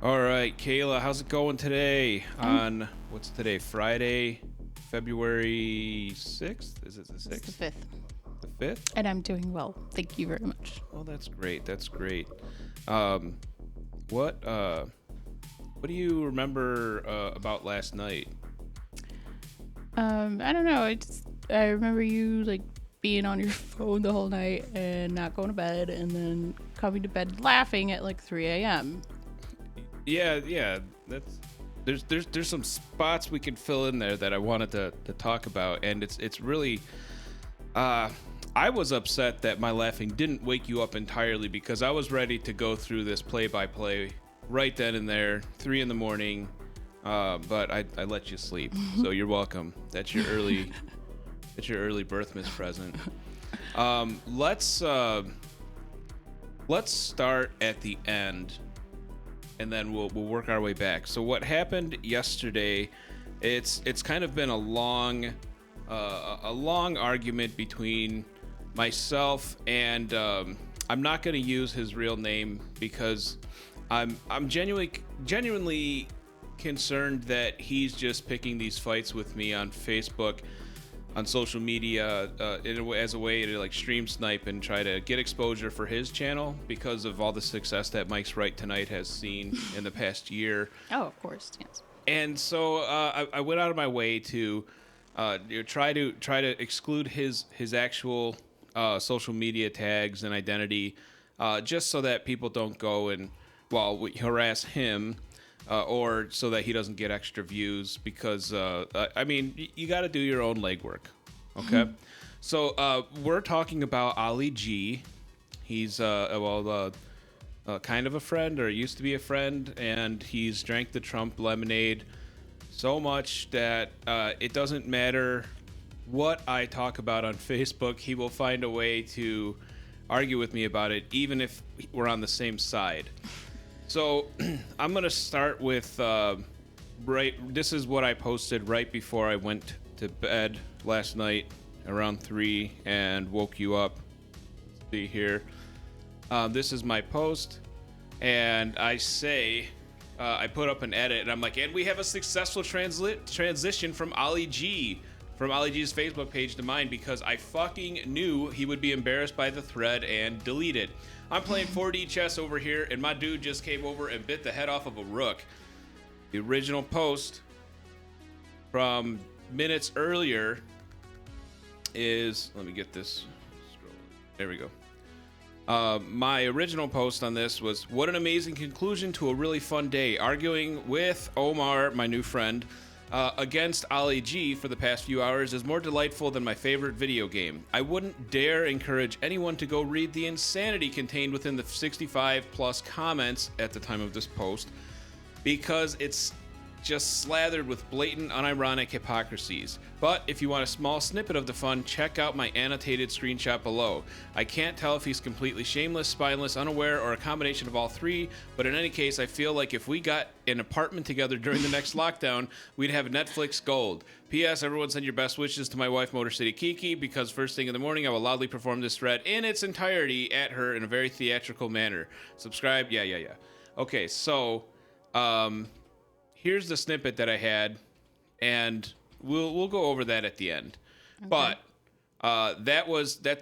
All right, Kayla, how's it going today? On what's today? Friday, February 6th? Is it the 6th? It's the 5th. The 5th? And I'm doing well. Thank you very much. Oh, that's great. That's great. What do you remember about last night? I don't know. I remember you like being on your phone the whole night and not going to bed, and then coming to bed laughing at like 3 a.m. Yeah. There's some spots we can fill in there that I wanted to talk about, and it's really I was upset that my laughing didn't wake you up entirely because I was ready to go through this play-by-play right then and there, 3 in the morning, but I let you sleep, so you're welcome. That's your early birthmas present. Let's start at the end, and then we'll work our way back. So what happened yesterday? It's kind of been a long argument between myself and I'm not going to use his real name because I'm genuinely concerned that he's just picking these fights with me on Facebook, on social media, as a way to like stream snipe and try to get exposure for his channel because of all the success that Mike's Right Tonight has seen in the past year. Oh, of course, yes. And so I went out of my way to try to exclude his actual social media tags and identity, just so that people don't go and harass him, or so that he doesn't get extra views. Because I mean, you got to do your own legwork, okay? So we're talking about Ali G. He's kind of a friend, or used to be a friend, and he's drank the Trump lemonade so much that it doesn't matter what I talk about on Facebook, he will find a way to argue with me about it, even if we're on the same side. So I'm going to start with, this is what I posted right before I went to bed last night around 3 and woke you up. Let's see here. This is my post, and I say, I put up an edit, and I'm like, and we have a successful transition from Ali G's Facebook page to mine because I fucking knew he would be embarrassed by the thread and delete it. I'm playing 4D chess over here, and my dude just came over and bit the head off of a rook. The original post from minutes earlier is, let me get this. There we go. My original post on this was, what an amazing conclusion to a really fun day. Arguing with Omar, my new friend, against Ali G for the past few hours is more delightful than my favorite video game. I wouldn't dare encourage anyone to go read the insanity contained within the 65 plus comments at the time of this post, because it's just slathered with blatant, unironic hypocrisies. But if you want a small snippet of the fun, check out my annotated screenshot below. I can't tell if he's completely shameless, spineless, unaware, or a combination of all three, but in any case, I feel like if we got an apartment together during the next lockdown, we'd have Netflix gold. P.S. Everyone send your best wishes to my wife, Motor City Kiki, because first thing in the morning, I will loudly perform this thread in its entirety at her in a very theatrical manner. Subscribe, yeah. Okay, so, here's the snippet that I had, and we'll go over that at the end. Okay. But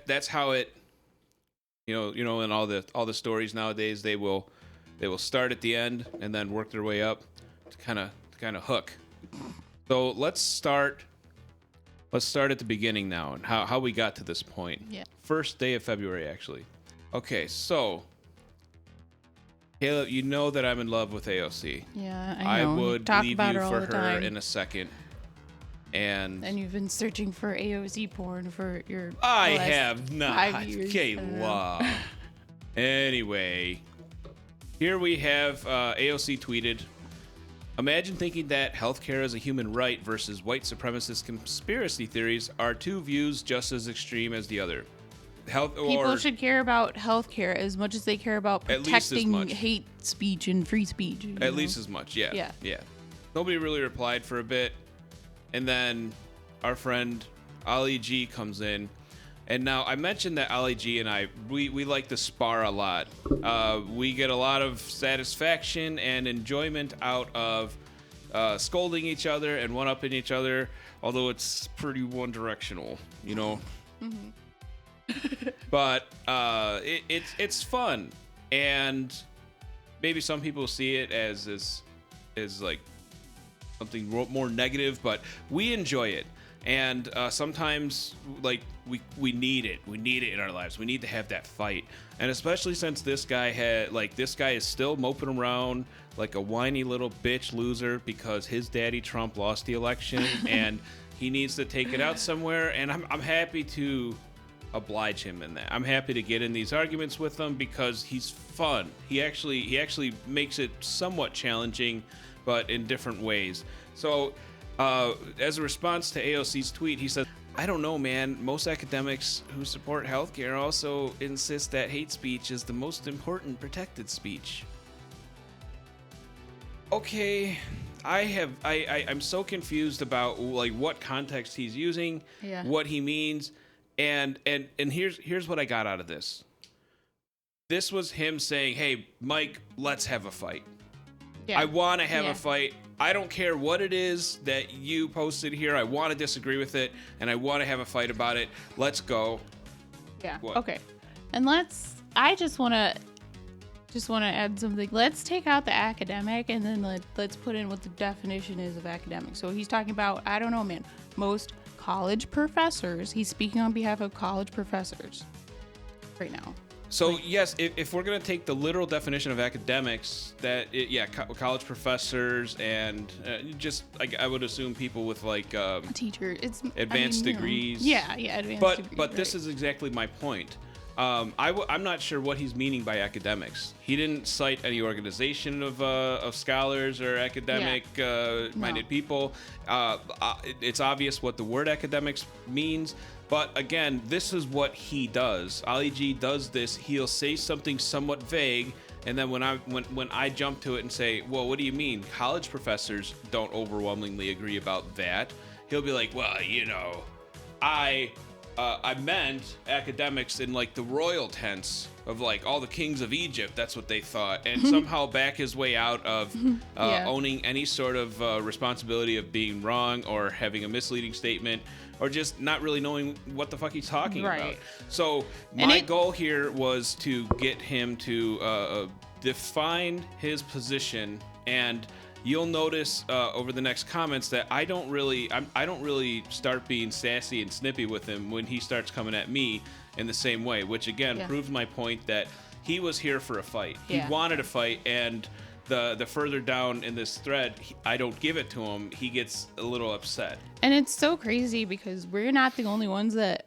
that's how it, in all the stories nowadays, they will start at the end and then work their way up to kind of hook. So let's start at the beginning now and how we got to this point. Yeah. First day of February, actually. Okay, so Caleb, you know that I'm in love with AOC. Yeah, I know. I would leave you for her in a second. And you've been searching for AOC porn for your I have not. 5 years. Kayla. Anyway, here we have AOC tweeted, imagine thinking that healthcare is a human right versus white supremacist conspiracy theories are two views just as extreme as the other. People should care about healthcare as much as they care about protecting hate speech and free speech. At least as much, yeah. Nobody really replied for a bit, and then our friend Ali G comes in And now I mentioned that Ollie G and I, we like to spar a lot. We get a lot of satisfaction and enjoyment out of scolding each other and one-upping each other, although it's pretty one-directional, you know. But it's fun, and maybe some people see it as like something more negative, but we enjoy it. And sometimes, like, we need it. We need it in our lives. We need to have that fight. And especially since this guy is still moping around like a whiny little bitch loser because his daddy Trump lost the election and he needs to take it out somewhere. And I'm happy to oblige him in that. I'm happy to get in these arguments with him because he's fun. He actually makes it somewhat challenging, but in different ways. So, as a response to AOC's tweet, he said, I don't know, man. Most academics who support healthcare also insist that hate speech is the most important protected speech. Okay, I'm so confused about like what context he's using, what he means, and here's what I got out of this. This was him saying, "Hey, Mike, let's have a fight. Yeah. I want to have a fight. I don't care what it is that you posted here. I want to disagree with it, and I want to have a fight about it. Let's go." Yeah. What? Okay. And I just want to add something. Let's take out the academic, and then let's put in what the definition is of academic. So he's talking about, I don't know, man, most college professors. He's speaking on behalf of college professors right now. So yes, if we're gonna take the literal definition of academics, college professors and I would assume people with like a teacher, advanced degrees. Advanced degrees. But this is exactly my point. I'm not sure what he's meaning by academics. He didn't cite any organization of scholars or academic-minded people. It's obvious what the word academics means. But again, this is what he does. Ali G does this. He'll say something somewhat vague, and then when I jump to it and say, "Well, what do you mean? College professors don't overwhelmingly agree about that." He'll be like, "Well, you know, I meant academics in like the royal tense of like all the kings of Egypt. That's what they thought," and somehow back his way out of owning any sort of responsibility of being wrong or having a misleading statement or just not really knowing what the fuck he's talking about. So my goal here was to get him to define his position, and you'll notice over the next comments that I don't really start being sassy and snippy with him when he starts coming at me in the same way, which again proves my point that he was here for a fight. He wanted a fight, and the further down in this thread I don't give it to him, he gets a little upset. And it's so crazy because we're not the only ones that,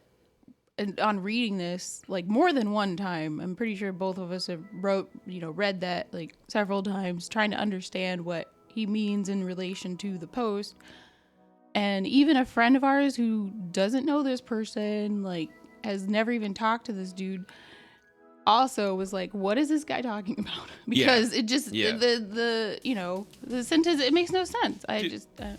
on reading this like more than one time, I'm pretty sure both of us have read that like several times, trying to understand what he means in relation to the post. And even a friend of ours who doesn't know this person, like has never even talked to this dude, also was like, what is this guy talking about? Because it just the sentence, it makes no sense.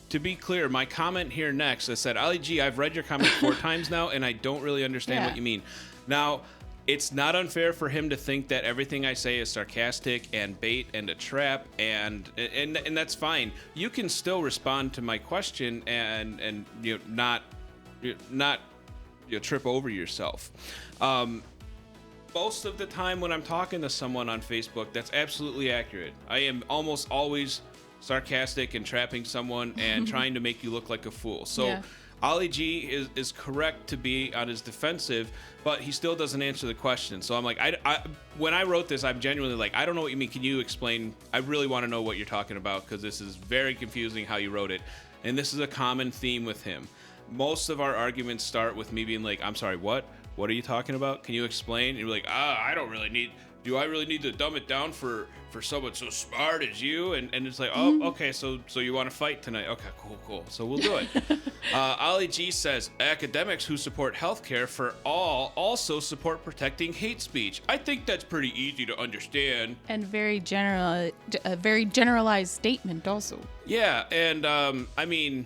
To be clear, my comment here next, I said, Ali G, I've read your comment 4 times now, and I don't really understand what you mean. Now, it's not unfair for him to think that everything I say is sarcastic and bait and a trap, and that's fine. You can still respond to my question and not trip over yourself. Most of the time when I'm talking to someone on Facebook, that's absolutely accurate. I am almost always sarcastic and trapping someone and trying to make you look like a fool. So Ali G is correct to be on his defensive, but he still doesn't answer the question. So I'm like, when I wrote this, I'm genuinely like, I don't know what you mean. Can you explain? I really want to know what you're talking about, because this is very confusing how you wrote it. And this is a common theme with him. Most of our arguments start with me being like, I'm sorry, what? What are you talking about? Can you explain? And you're like, do I really need to dumb it down for someone so smart as you? And it's like, oh, okay, so you want to fight tonight? Okay, cool. So we'll do it. Ali G says, academics who support healthcare for all also support protecting hate speech. I think that's pretty easy to understand. And a very generalized statement also. Yeah, and I mean,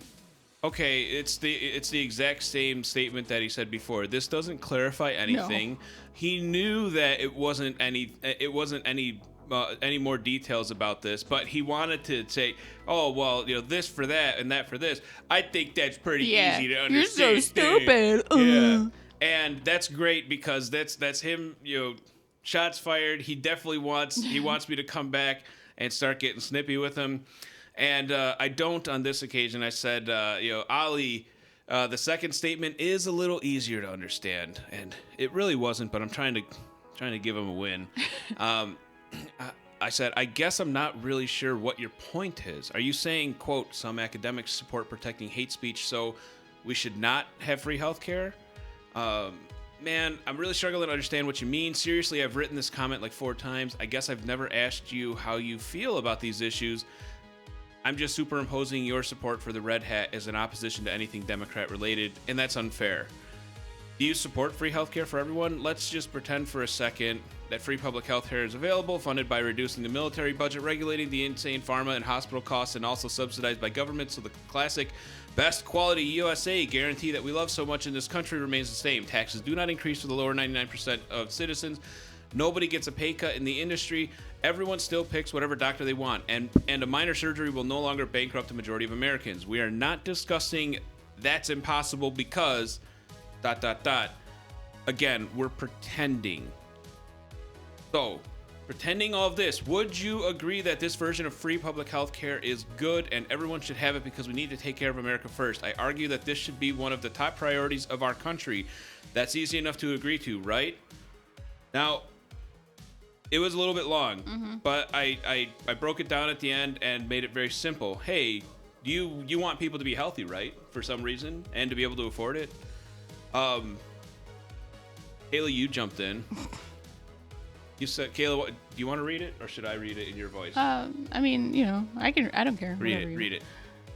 Okay, it's the exact same statement that he said before. This doesn't clarify anything. No. He knew that it wasn't any more details about this, but he wanted to say, "Oh, well, this for that and that for this." I think that's pretty easy to understand. You're so stupid. Yeah, and that's great because that's him. Shots fired. He definitely wants me to come back and start getting snippy with him. And I don't on this occasion. I said, Ali, the second statement is a little easier to understand, and it really wasn't. But I'm trying to give him a win. I said, I guess I'm not really sure what your point is. Are you saying, quote, some academics support protecting hate speech, so we should not have free healthcare? Man, I'm really struggling to understand what you mean. Seriously, I've written this comment like 4 times. I guess I've never asked you how you feel about these issues. I'm just superimposing your support for the red hat as an opposition to anything Democrat related, and that's unfair. Do you support free healthcare for everyone? Let's just pretend for a second that free public healthcare is available, funded by reducing the military budget, regulating the insane pharma and hospital costs, and also subsidized by government, so the classic best quality USA guarantee that we love so much in this country remains the same. Taxes do not increase for the lower 99% of citizens. Nobody gets a pay cut in the industry. Everyone still picks whatever doctor they want, and a minor surgery will no longer bankrupt the majority of Americans. We are not discussing that's impossible because ... Again, we're pretending. So, pretending all of this, would you agree that this version of free public health care is good and everyone should have it because we need to take care of America first? I argue that this should be one of the top priorities of our country. That's easy enough to agree to, right? Now, it was a little bit long, but I broke it down at the end and made it very simple. Hey, you want people to be healthy, right? For some reason, and to be able to afford it. Kayla, you jumped in. You said, Kayla, do you want to read it, or should I read it in your voice? I mean, I don't care. Read it.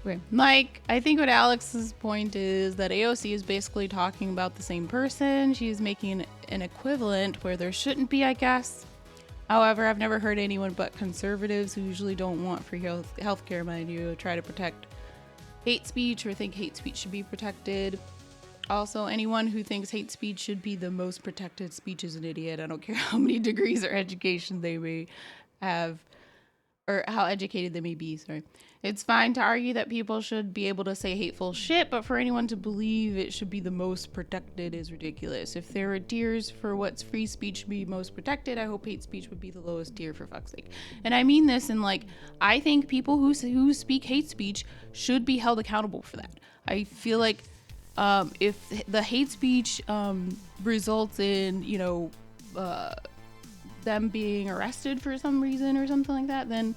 Okay. Mike, I think what Alex's point is that AOC is basically talking about the same person. She's making an equivalent where there shouldn't be, I guess. However, I've never heard anyone but conservatives who usually don't want free health care, mind you, try to protect hate speech or think hate speech should be protected. Also, anyone who thinks hate speech should be the most protected speech is an idiot. I don't care how many degrees or education they may have, or how educated they may be, sorry. It's fine to argue that people should be able to say hateful shit, but for anyone to believe it should be the most protected is ridiculous. If there are tiers for what's free speech should be most protected, I hope hate speech would be the lowest tier, for fuck's sake. And I mean this in I think people who speak hate speech should be held accountable for that. I feel like if the hate speech results in, them being arrested for some reason or something like that, then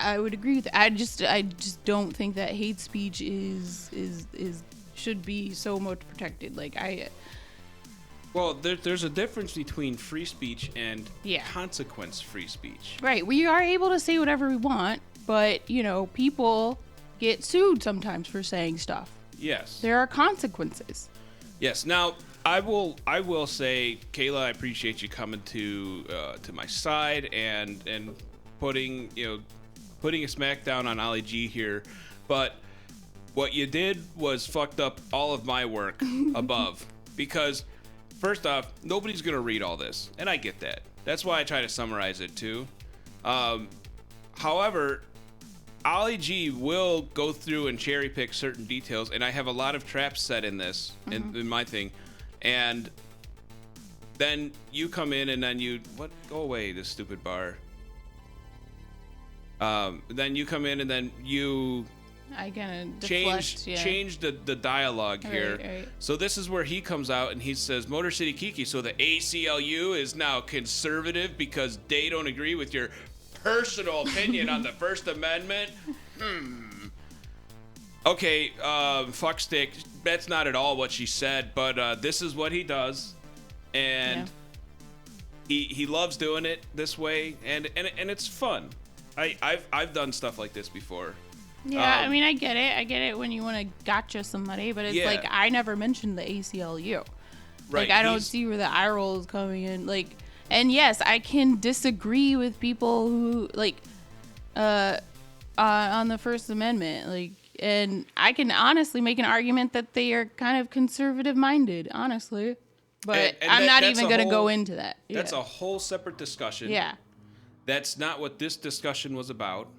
I would agree with that. I just don't think that hate speech is should be so much protected. Well, there's a difference between free speech and consequence-free speech. Right. We are able to say whatever we want, but people get sued sometimes for saying stuff. Yes. There are consequences. Yes. Now, I will say, Kayla, I appreciate you coming to my side and putting a smackdown on Ali G here, but what you did was fucked up all of my work above, because first off, nobody's gonna read all this, and I get that. That's why I try to summarize it too. However, Ali G will go through and cherry pick certain details, and I have a lot of traps set in this, in my thing. And then you come in and then go away, this stupid bar. Then you come in and then you change the dialogue here. Right. So this is where he comes out and he says, Motor City Kiki, so the ACLU is now conservative because they don't agree with your personal opinion on the First Amendment. Okay, fuckstick. That's not at all what she said, but this is what he does, and he loves doing it this way, and it's fun. I've done stuff like this before. Yeah, I mean, I get it when you want to gotcha somebody, but it's I never mentioned the ACLU. Right. I don't see where the eye roll is coming in. And yes, I can disagree with people who on the First Amendment. And I can honestly make an argument that they are kind of conservative-minded, honestly. But I'm not even going to go into that. That's a whole separate discussion. Yeah. That's not what this discussion was about.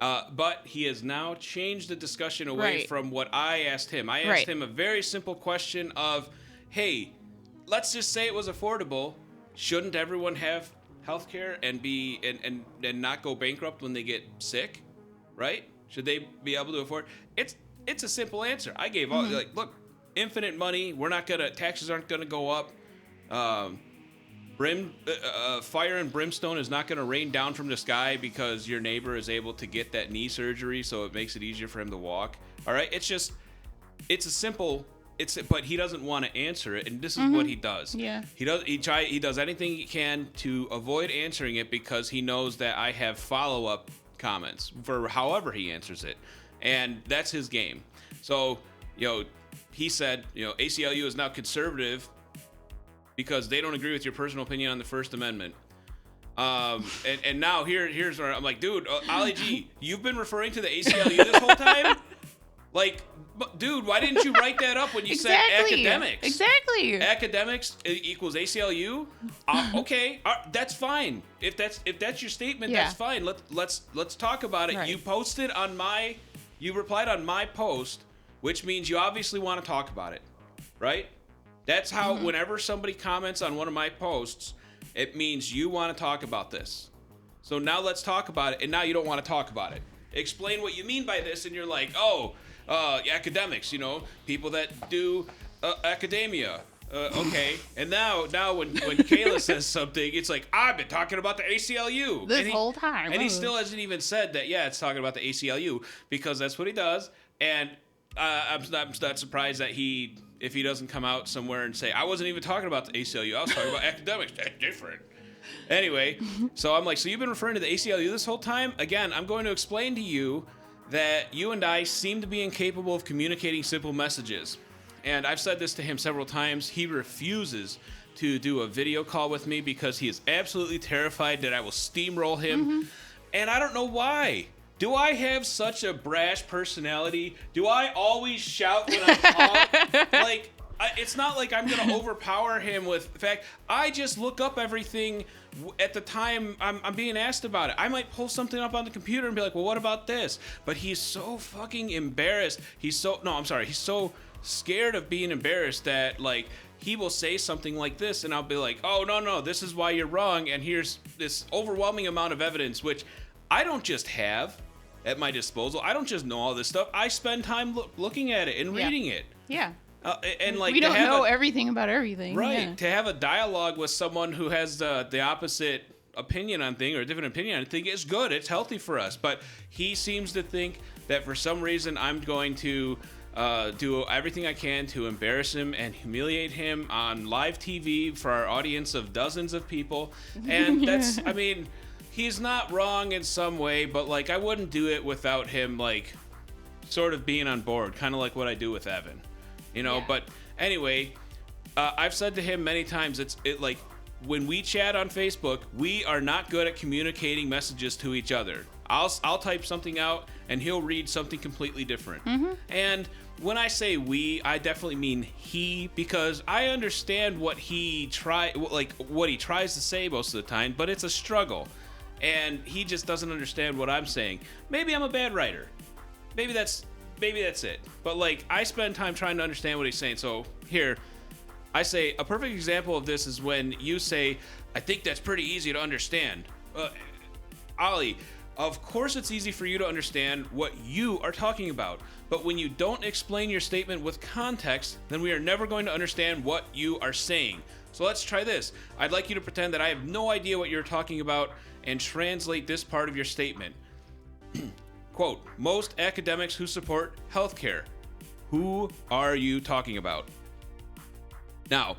But he has now changed the discussion away from what I asked him. I asked him a very simple question of, hey, let's just say it was affordable. Shouldn't everyone have healthcare and be and not go bankrupt when they get sick? Right? Should they be able to afford? It's a simple answer. I gave all like, look, infinite money. Taxes aren't gonna go up. Fire and brimstone is not gonna rain down from the sky because your neighbor is able to get that knee surgery, so it makes it easier for him to walk. All right, but he doesn't want to answer it, and this is what he does. Yeah. He does anything he can to avoid answering it because he knows that I have follow-up comments for however he answers it, and that's his game. So, he said, ACLU is now conservative because they don't agree with your personal opinion on the First Amendment. And now here's where I'm like, dude, Ali G, you've been referring to the ACLU this whole time? Like, dude, why didn't you write that up when you said academics? Exactly. Academics equals ACLU. Okay, that's fine. If that's your statement, that's fine. Let's talk about it. Right. You replied on my post, which means you obviously want to talk about it, right? That's how whenever somebody comments on one of my posts, it means you want to talk about this. So now let's talk about it, and now you don't want to talk about it. Explain what you mean by this, and you're like, academics, people that do academia. Okay, and now when Kayla says something, it's like, I've been talking about the ACLU this whole time, and he still hasn't even said that. Yeah, it's talking about the ACLU because that's what he does. And I'm not surprised that if he doesn't come out somewhere and say, I wasn't even talking about the ACLU, I was talking about academics. That's different. Anyway, so I'm like, so you've been referring to the ACLU this whole time? Again, I'm going to explain to you that you and I seem to be incapable of communicating simple messages. And I've said this to him several times. He refuses to do a video call with me because he is absolutely terrified that I will steamroll him. And I don't know why. Do I have such a brash personality? Do I always shout when I talk? Like, it's not like I'm going to overpower him with the fact I just look up everything at the time I'm being asked about it. I might pull something up on the computer and be like, well, what about this? But he's so fucking embarrassed. He's so scared of being embarrassed that, like, he will say something like this and I'll be like, oh, no, this is why you're wrong. And here's this overwhelming amount of evidence, which I don't just have at my disposal. I don't just know all this stuff. I spend time looking at it and reading it. Yeah. And like, we don't know everything about everything. Right. Yeah. To have a dialogue with someone who has the opposite opinion on thing or a different opinion on thing is good. It's healthy for us. But he seems to think that for some reason I'm going to do everything I can to embarrass him and humiliate him on live TV for our audience of dozens of people. And that's, I mean, he's not wrong in some way, but like, I wouldn't do it without him, like, sort of being on board, kind of like what I do with Evan. But anyway, I've said to him many times, like when we chat on Facebook, we are not good at communicating messages to each other. I'll type something out and he'll read something completely different. And when I say we, I definitely mean he, because I understand what he tries to say most of the time, but it's a struggle. And he just doesn't understand what I'm saying. Maybe I'm a bad writer. Maybe that's it. But like, I spend time trying to understand what he's saying. So here, I say a perfect example of this is when you say, I think that's pretty easy to understand. Ollie, of course it's easy for you to understand what you are talking about. But when you don't explain your statement with context, then we are never going to understand what you are saying. So let's try this. I'd like you to pretend that I have no idea what you're talking about and translate this part of your statement. Quote, most academics who support healthcare. Who are you talking about? Now,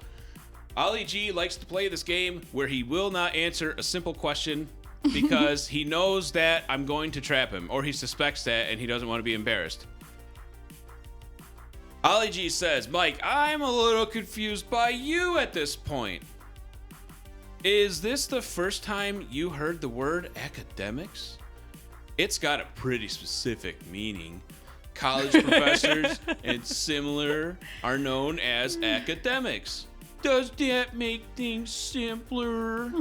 Ali G likes to play this game where he will not answer a simple question because he knows that I'm going to trap him, or he suspects that and he doesn't want to be embarrassed. Ali G says, Mike, I'm a little confused by you at this point. Is this the first time you heard the word academics? It's got a pretty specific meaning. college professors and similar are known as academics. Does that make things simpler?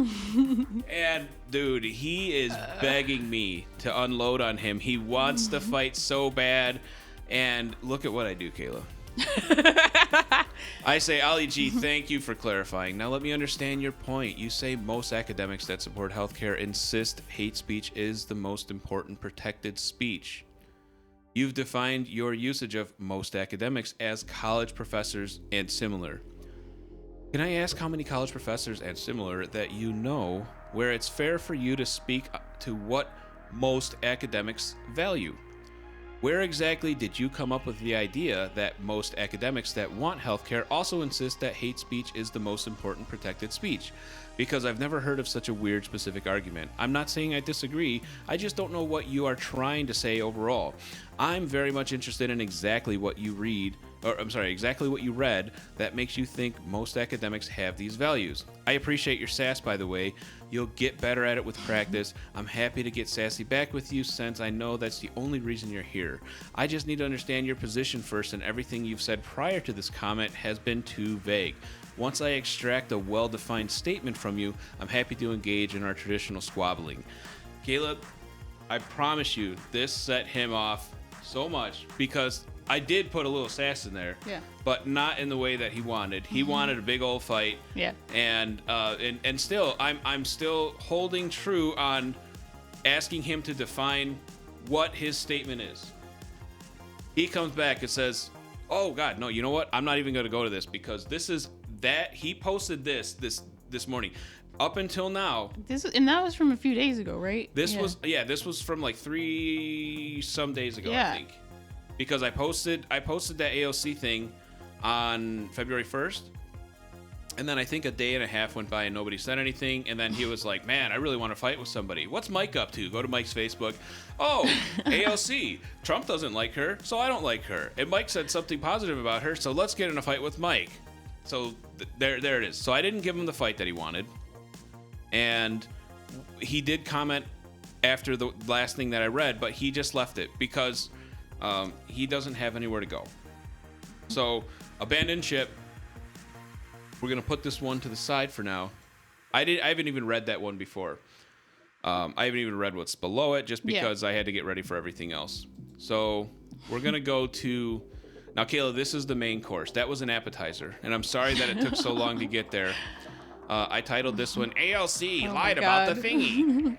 And dude, he is begging me to unload on him. He wants to fight so bad. And look at what I do, Kayla. I say, Ali G, thank you for clarifying. Now let me understand your point. You say most academics that support healthcare insist hate speech is the most important protected speech. You've defined your usage of most academics as college professors and similar. Can I ask how many college professors and similar that you know where it's fair for you to speak to what most academics value? Where exactly did you come up with the idea that most academics that want healthcare also insist that hate speech is the most important protected speech? Because I've never heard of such a weird specific argument. I'm not saying I disagree, I just don't know what you are trying to say overall. I'm very much interested in exactly what you read, exactly what you read that makes you think most academics have these values. I appreciate your sass, by the way. You'll get better at it with practice. I'm happy to get sassy back with you since I know that's the only reason you're here. I just need to understand your position first, and everything you've said prior to this comment has been too vague. Once I extract a well-defined statement from you, I'm happy to engage in our traditional squabbling. Caleb, I promise you, this set him off so much because I did put a little sass in there, but not in the way that he wanted. He wanted a big old fight, and still, I'm still holding true on asking him to define what his statement is. He comes back and says, "Oh God, no! You know what? I'm not even going to go to this because this is that he posted this morning." Up until now, that was from a few days ago, right? This was from like 3 some days ago, I think. Because I posted that AOC thing on February 1st, and then I think a day and a half went by and nobody said anything, and then he was like, "Man, I really want to fight with somebody. What's Mike up to?" Go to Mike's Facebook. "Oh, AOC, Trump doesn't like her, so I don't like her. And Mike said something positive about her, so let's get in a fight with Mike." So there it is. So I didn't give him the fight that he wanted, and he did comment after the last thing that I read, but he just left it because he doesn't have anywhere to go. So abandoned ship. We're gonna put this one to the side for now. I haven't even read that one before. I haven't even read what's below it just because I had to get ready for everything else. So we're gonna go to now, Kayla. This is the main course. That was an appetizer, and I'm sorry that it took so long to get there. I titled this one "ALC lied about the thingy."